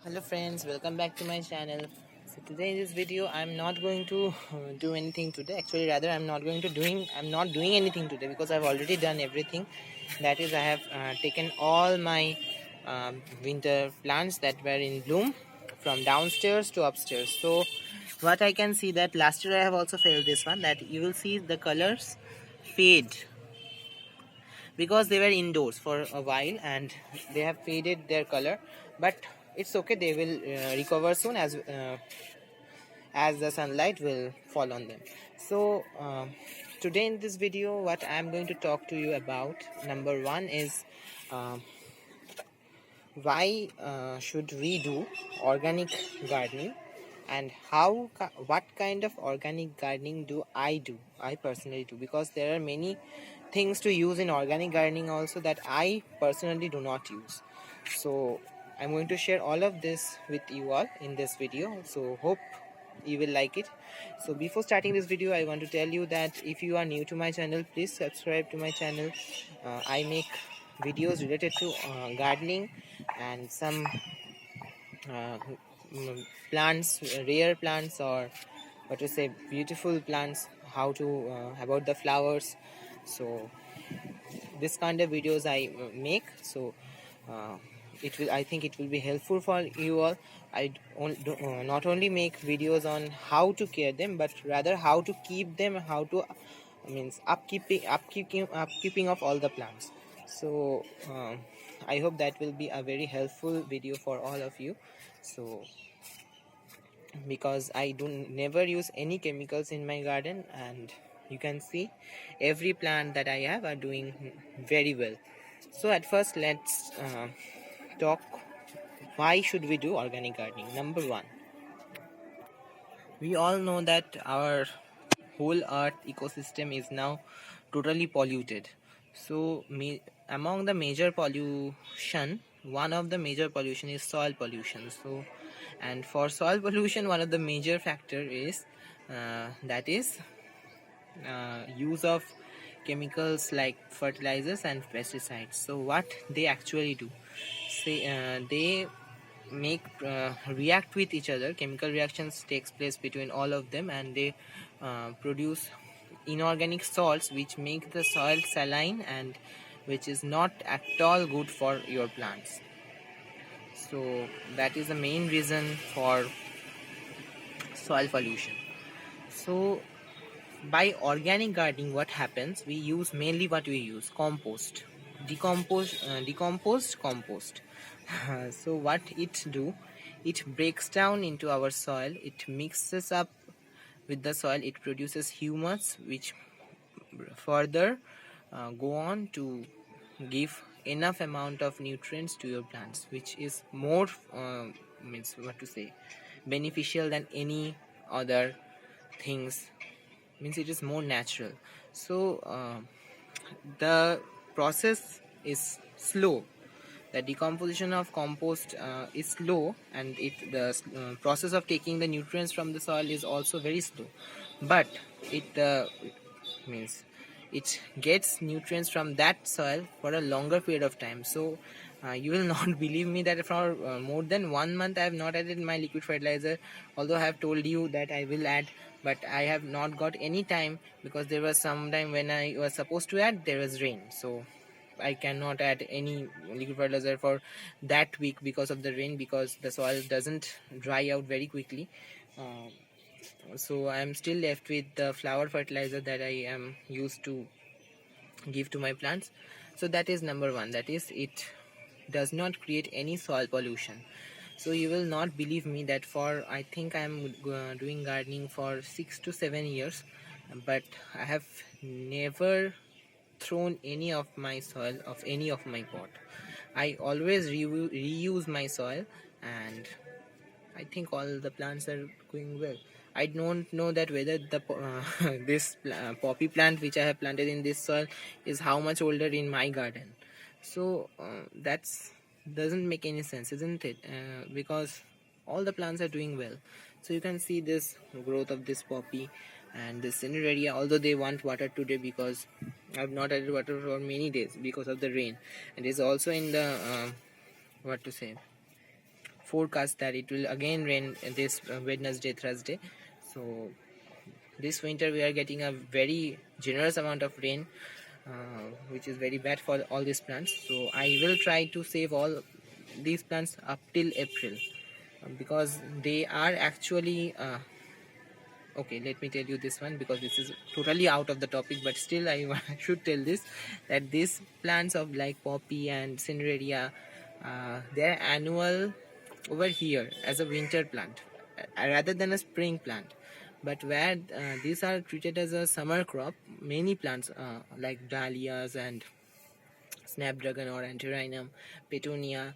Hello friends, welcome back to my channel. So today in this video I'm not going to do anything today. Actually rather I'm not doing anything today because I've already done everything. That is, I have taken all my winter plants that were in bloom from downstairs to upstairs. So what I can see, that last year I have also failed this one, that you will see the colors fade because they were indoors for a while and they have faded their color, but it's okay, they will recover soon as the sunlight will fall on them. So today in this video what I'm going to talk to you about, number one is um, why should we do organic gardening, and what kind of organic gardening do I personally do, because there are many things to use in organic gardening also that I personally do not use. So I'm going to share all of this with you all in this video, so hope you will like it. So before starting this video, I want to tell you that if you are new to my channel, please subscribe to my channel. I make videos related to gardening and some uh, plants, rare plants, or what to say, beautiful plants, how to about the flowers. So this kind of videos I make. So uh, I think it will be helpful for you all. Not only make videos on how to care them, but rather how to keep them, how to means upkeeping of all the plants. So I hope that will be a very helpful video for all of you. So because I do never use any chemicals in my garden, and you can see every plant that I have are doing very well. So at first let's talk why should we do organic gardening. Number one, we all know that our whole earth ecosystem is now totally polluted. So among the major pollution, one of the major pollution is soil pollution. So and for soil pollution, one of the major factor is that is use of chemicals like fertilizers and pesticides. So what they actually do, say they make react with each other, chemical reactions takes place between all of them, and they produce inorganic salts which make the soil saline, and which is not at all good for your plants. So that is the main reason for soil pollution. So by organic gardening, what happens, we use mainly what we use compost, decomposed compost. So what it do, it breaks down into our soil, it mixes up with the soil, it produces humus which further go on to give enough amount of nutrients to your plants, which is more means what to say, beneficial than any other things, means it is more natural. So the process is slow, the decomposition of compost is slow, and the process of taking the nutrients from the soil is also very slow, but it means it gets nutrients from that soil for a longer period of time. So you will not believe me that for more than 1 month I have not added my liquid fertilizer, although I have told you that I will add, but I have not got any time, because there was some time when I was supposed to add, there was rain, so I cannot add any liquid fertilizer for that week because of the rain, because the soil doesn't dry out very quickly. uh, so I am still left with the flower fertilizer that I am used to give to my plants. So that is number one, that is, it does not create any soil pollution. So you will not believe me that for, I think I am doing gardening for 6 to 7 years, but I have never thrown any of my soil of any of my pot. I always reuse my soil, and I think all the plants are going well. I don't know that whether the this poppy plant which I have planted in this soil is how much older in my garden. So that's doesn't make any sense, isn't it? Because all the plants are doing well. So you can see this growth of this poppy and this cineraria, although they want water today, because I have not added water for many days because of the rain, and it's also in the what to say, forecast that it will again rain this Wednesday, Thursday. So this winter we are getting a very generous amount of rain, which is very bad for all these plants. So I will try to save all these plants up till April, because they are actually okay, let me tell you this one, because this is totally out of the topic, but still I should tell this, that these plants of like poppy and cineraria, they're annual over here as a winter plant, rather than a spring plant. But where these are treated as a summer crop, many plants like dahlias and snapdragon or antirrhinum, petunia,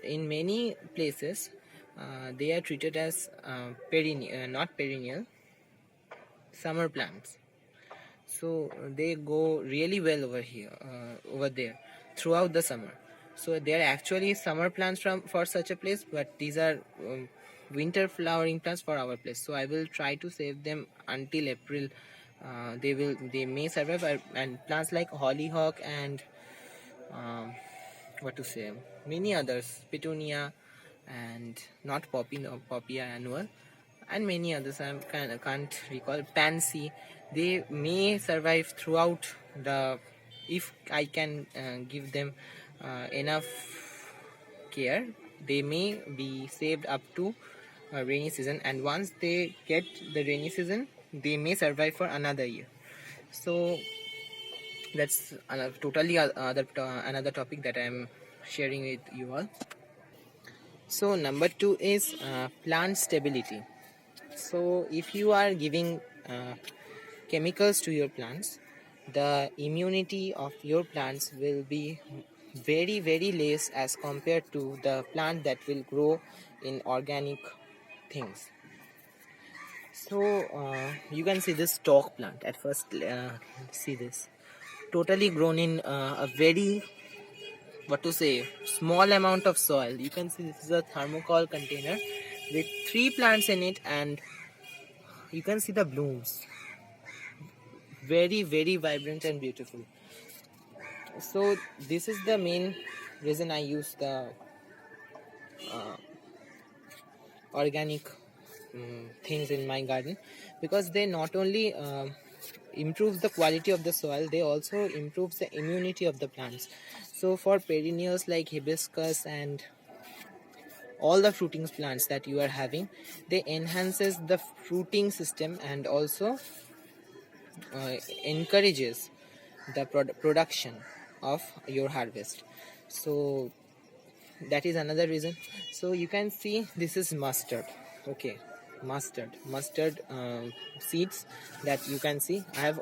in many places they are treated as perennial, not perennial, summer plants. So they go really well over here, over there, throughout the summer. So they are actually summer plants for such a place, but these are winter flowering plants for our place. So I will try to save them until April. They may survive, and plants like hollyhock and um, what to say, many others, petunia and not poppy, no, poppy are annual, and many others I can't recall, pansy, they may survive throughout the, if I can give them enough care, they may be saved up to rainy season, and once they get the rainy season they may survive for another year. So that's totally another topic that I'm sharing with you all. So number 2 is plant stability. So if you are giving chemicals to your plants, the immunity of your plants will be very less as compared to the plant that will grow in organic things. So you can see this stalk plant at first. See this, totally grown in a very, what to say, small amount of soil. You can see this is a thermocol container with 3 plants in it, and you can see the blooms, very vibrant and beautiful. So this is the main reason I use the organic things in my garden, because they not only improves the quality of the soil, they also improves the immunity of the plants. So for perennials like hibiscus and all the fruiting plants that you are having, they enhances the fruiting system and also encourages the production of your harvest. So that is another reason. So you can see this is mustard. Okay, mustard seeds that you can see. I have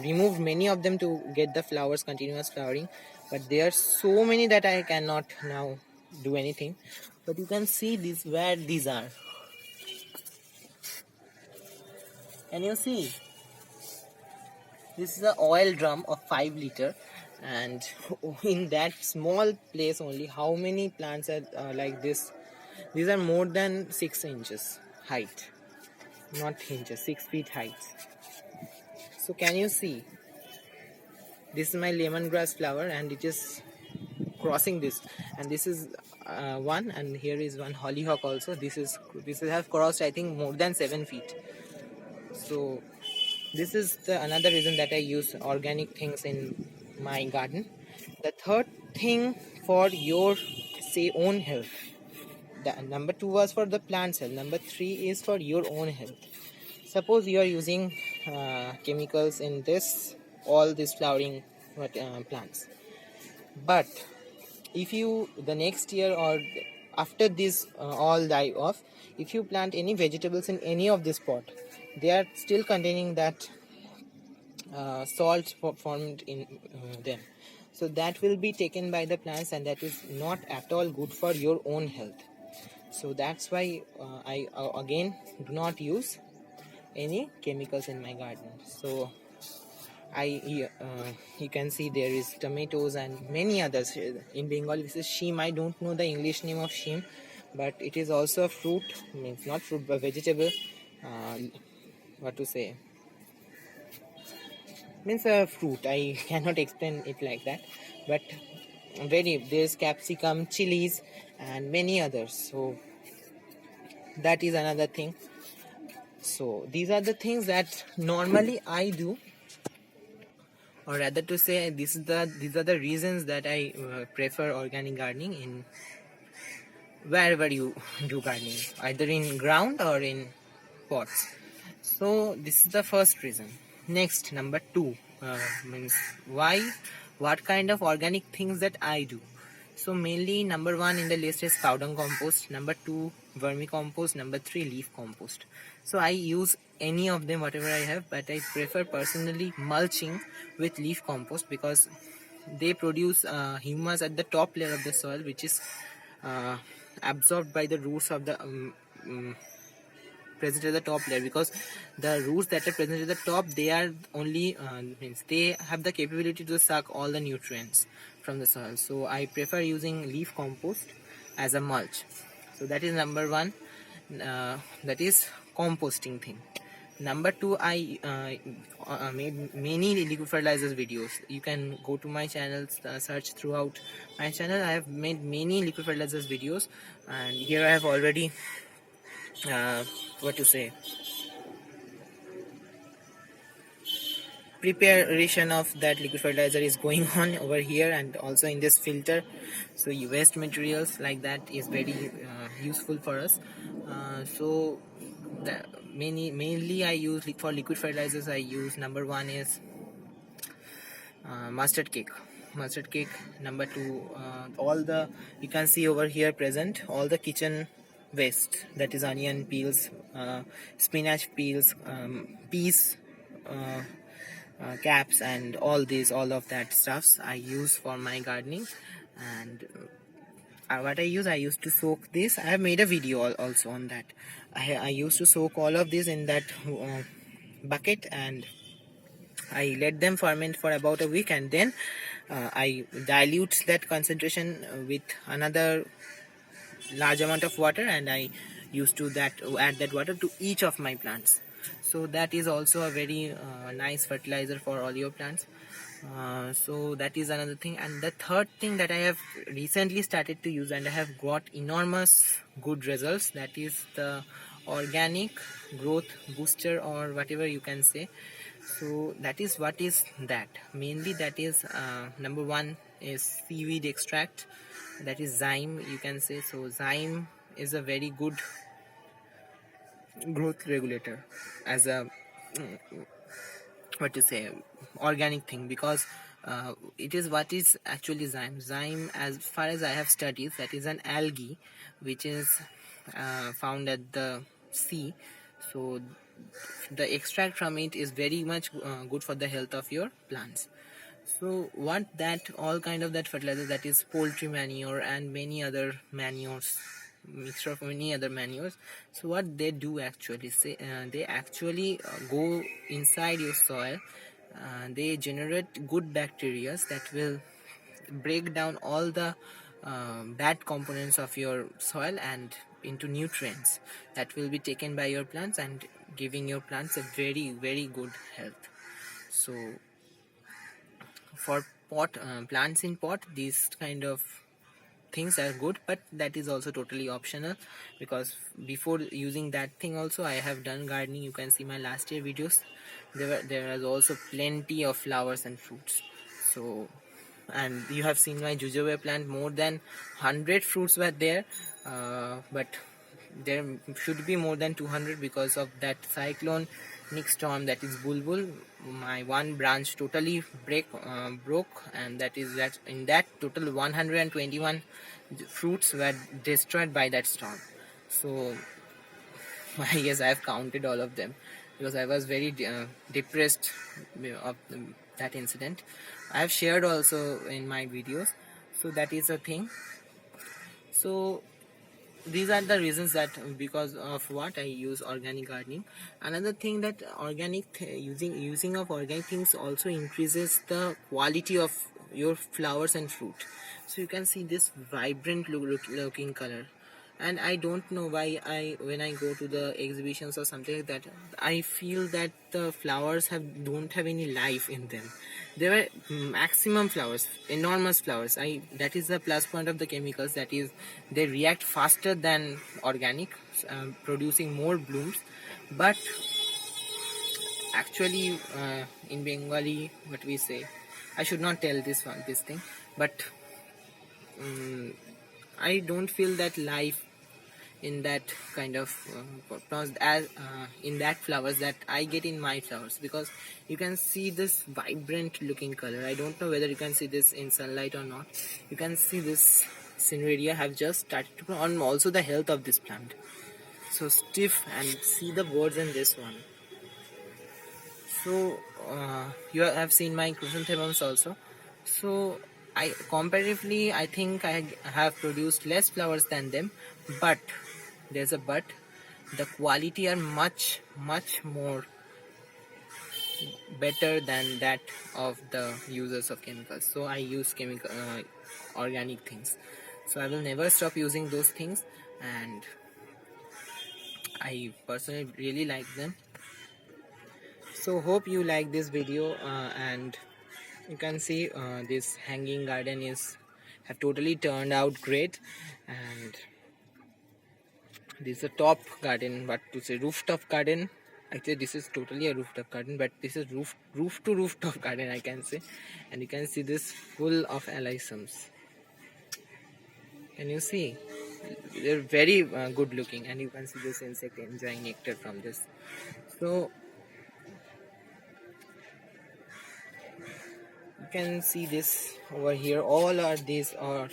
removed many of them to get the flowers, continuous flowering, but there are so many that I cannot now do anything. But you can see this, where these are. Can you see? This is an oil drum of 5 liter, and in that small place only, how many plants are like this? These are more than 6 inches height, not inches, 6 feet height. So can you see? This is my lemongrass flower, and it is crossing this, and this is one, and here is one hollyhock also. This have crossed, I think, more than 7 feet. So this is another reason that I use organic things in my garden. The third thing, for your own health. The number 2 was for the plant's health. Number 3 is for your own health. Suppose you are using chemicals in all these flowering plants, but if you, the next year or after this all die off, if you plant any vegetables in any of this pot, they are still containing that salt formed in them. So that will be taken by the plants, and that is not at all good for your own health. So that's why I again do not use any chemicals in my garden. So you can see there is tomatoes and many others. In Bengali this is sheem. I don't know the English name of sheem, but it is also a fruit, means not fruit but vegetable, what to say, means a fruit. I cannot explain it like that, but there's capsicum, chilies, and many others. So that is another thing. So these are the things that normally I do, or rather to say, these are the reasons that I prefer organic gardening in wherever you do gardening, either in ground or in pots. So this is the first reason. Next, number two, means why, what kind of organic things that I do. So mainly number one in the list is cow dung compost, number two vermicompost, number three leaf compost. So I use any of them whatever I have, but I prefer personally mulching with leaf compost because they produce humus at the top layer of the soil, which is uh, absorbed by the roots of the present at the top layer, because the roots that are present at the top, they are only means they have the capability to suck all the nutrients from the soil. So I prefer using leaf compost as a mulch. So that is number one, that is composting thing. Number two, I made many liquid fertilizers videos. You can go to my channel, search throughout my channel. I have made many liquid fertilizers videos, and here I have already what to say, preparation of that liquid fertilizer is going on over here and also in this filter. So waste materials like that is very useful for us. So mainly I use for liquid fertilizers, I use number one is mustard cake. Number two, all the, you can see over here present all the kitchen waste, that is onion peels, spinach peels, peas caps, and all of that stuffs I use for my gardening. And what I used to soak this. I have made a video also on that. I used to soak all of this in that bucket, and I let them ferment for about a week, and then I dilute that concentration with another large amount of water, and I used to add that water to each of my plants. So that is also a very nice fertilizer for all your plants. So that is another thing. And the third thing that I have recently started to use and I have got enormous good results, that is the organic growth booster, or whatever you can say. So that is what is that mainly, that is number one is seaweed extract, that is zyme, you can say. So zyme is a very good growth regulator as a what to say, organic thing, because it is what is actually zyme, as far as I have studied, that is an algae which is found at the sea. So the extract from it is very much good for the health of your plants. So what that all kind of that fertilizer, that is poultry manure and many other manures, mixture of many other manures. So what they do actually say, they actually go inside your soil, they generate good bacteria that will break down all the bad components of your soil and into nutrients that will be taken by your plants and giving your plants a very very good health. So for plants in pot, these kind of things are good, but that is also totally optional, because before using that thing also I have done gardening. You can see my last year videos, there was also plenty of flowers and fruits. So, and you have seen my jujube plant, more than 100 fruits were there, but there should be more than 200 because of that cyclone Nick storm, that is Bulbul. My one branch totally broke, and that is that in that total 121 fruits were destroyed by that storm. So yes, I have counted all of them because I was very depressed of that incident. I have shared also in my videos. So that is a thing. So these are the reasons that because of what I use organic gardening. Another thing that using of organic things also increases the quality of your flowers and fruit. So you can see this vibrant looking color, and I don't know why when I go to the exhibitions or something like that, I feel that the flowers don't have any life in them. there were maximum flowers, enormous flowers. That is the plus point of the chemicals, that is they react faster than organic, producing more blooms. But actually, in Bengali, what we say, I should not tell this thing, but I don't feel that life in that kind of in that flowers that I get in my flowers, because you can see this vibrant looking color. I don't know whether you can see this in sunlight or not. You can see this Cineraria have just started to grow, on also the health of this plant, so stiff, and see the birds in this one. So you have seen my chrysanthemums also. So I comparatively, I think I have produced less flowers than them, but there's a but, the quality are much more better than that of the users of chemicals. So I use chemical organic things, so I will never stop using those things, and I personally really like them. So hope you like this video, and you can see this hanging garden have totally turned out great. And this is a top garden, what to say, rooftop garden. Actually this is totally a rooftop garden, but this is roof to rooftop garden, I can say. And you can see this full of alyssums. Can you see? They're very good looking, and you can see this insect enjoying nectar from this. So you can see this over here, all of these are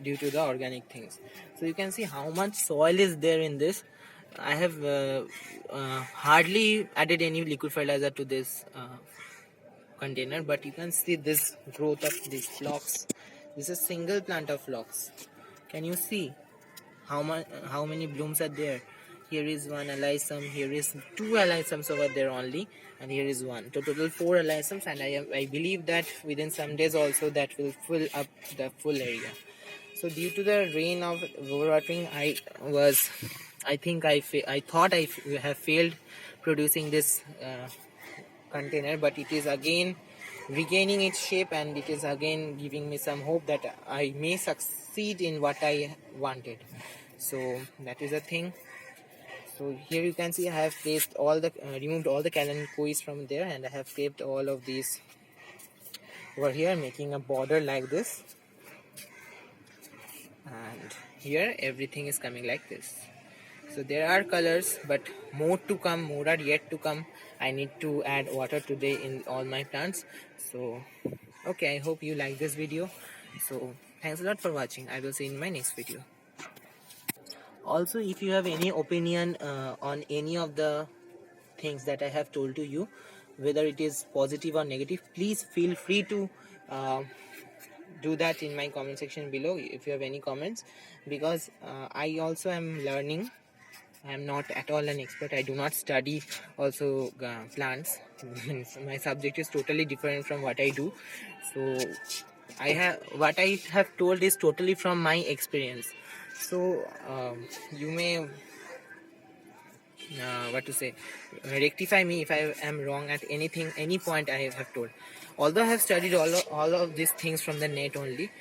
due to the organic things. So you can see how much soil is there in this. I have hardly added any liquid fertilizer to this container, but you can see this growth of these phlox. This is a single plant of phlox. Can you see how many blooms are there? Here is one alyssum, here is two alyssums over there only, and here is one. So total 4 alyssums, and I believe that within some days also that will fill up the full area. So due to the rain of overwatering, I thought I have failed producing this container, but it is again regaining its shape, and it is again giving me some hope that I may succeed in what I wanted. So that is the thing. So here you can see I have placed all the removed all the kalanchoe's from there, and I have kept all of these over here, making a border like this. And here everything is coming like this. So there are colors, but more to come, more are yet to come. I need to add water today in all my plants. So okay, I hope you like this video. So thanks a lot for watching. I will see you in my next video. Also, if you have any opinion on any of the things that I have told to you, whether it is positive or negative, please feel free to do that in my comment section below if you have any comments, because I also am learning. I am not at all an expert. I do not study also plants. My subject is totally different from what I do. So what I have told is totally from my experience. So you may what to say, rectify me if I am wrong at any point I have told. Although I have studied all of these things from the net only,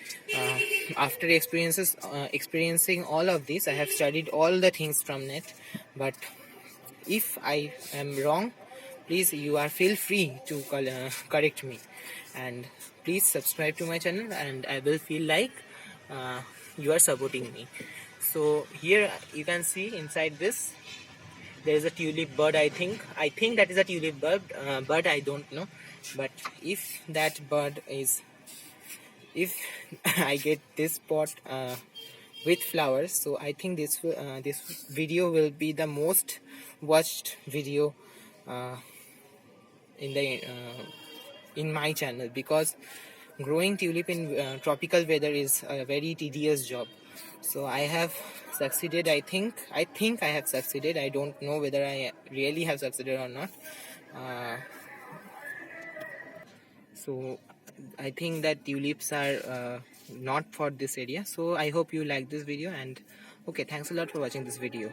after experiencing all of this, I have studied all the things from net. But if I am wrong, please you are feel free to correct me, and please subscribe to my channel, and I will feel like you are supporting me. So here you can see inside this there is a tulip bud. I think that is a tulip bud, but I don't know. But if that bud is, if I get this pot with flowers, so I think this video will be the most watched video in my channel, because growing tulip in tropical weather is a very tedious job. So I have succeeded. I think I have succeeded. I don't know whether I really have succeeded or not. So I think that tulips are not for this area. So I hope you like this video, and okay, thanks a lot for watching this video.